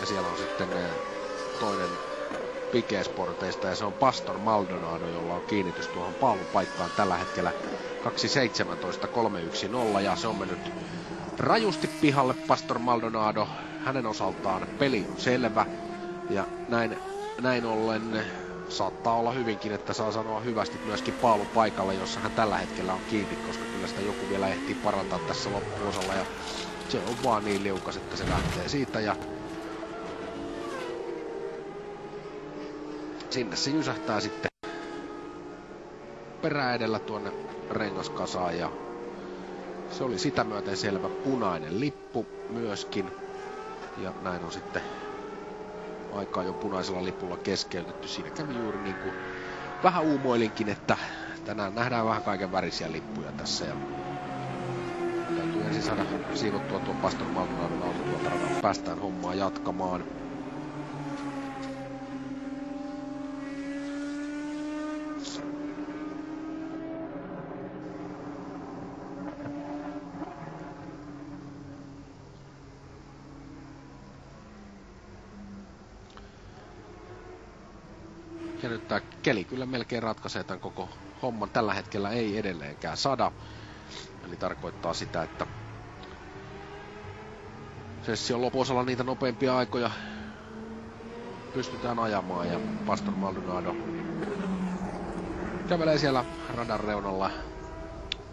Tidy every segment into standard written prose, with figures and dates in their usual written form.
Ja siellä on sitten toinen Pikesporteista ja se on Pastor Maldonado, jolla on kiinnitys tuohon paalupaikkaan tällä hetkellä 2.17.310 ja se on mennyt rajusti pihalle Pastor Maldonado. Hänen osaltaan peli on selvä ja näin ollen saattaa olla hyvinkin, että saa sanoa hyvästi myöskin paalupaikalle, jossa hän tällä hetkellä on kiinni, koska kyllä sitä joku vielä ehtii parantaa tässä loppuosalla ja se on vaan niin liukas, että se lähtee siitä ja sinne se jysähtää sitten perä edellä tuonne rengaskasaan ja se oli sitä myöten selvä punainen lippu myöskin. Ja näin on sitten aikaa jo punaisella lipulla keskeytetty. Siinä kävi juuri niin kuin vähän uumoilinkin, että tänään nähdään vähän kaiken värisiä lippuja tässä. Ja täytyy ensin saada siivottua tuon Pastor Maldonadon auto tuolta radalta. Päästään hommaa jatkamaan. Ja nyt tää keli kyllä melkein ratkaisee tämän koko homman. Tällä hetkellä ei edelleenkään 100. Eli tarkoittaa sitä, että session lopuosalla niitä nopeimpia aikoja pystytään ajamaan. Ja Pastor Maldonado kävelee siellä radan reunalla.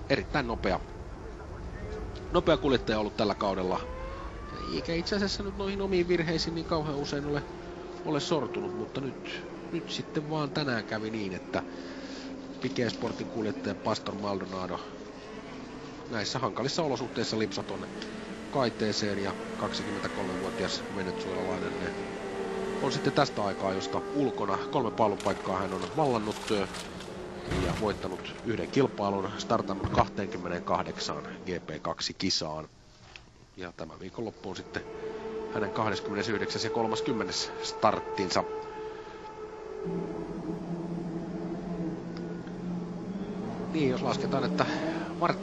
Erittäin nopea kuljettaja ollut tällä kaudella. Eikä itse asiassa nyt noihin omiin virheisiin niin kauhean usein ole sortunut, mutta nyt sitten vaan tänään kävi niin, että Pikesportin kuljettaja Pastor Maldonado näissä hankalissa olosuhteissa lipsa tonne kaiteeseen ja 23-vuotias venezuelalainen on sitten tästä aikaa, josta ulkona 3 paalupaikkaa hän on vallannut ja voittanut yhden kilpailun, startannut 28 GP2-kisaan. Ja tämä viikonloppu on sitten hänen 29. ja 30. starttinsa. Niin, jos lasketaan, että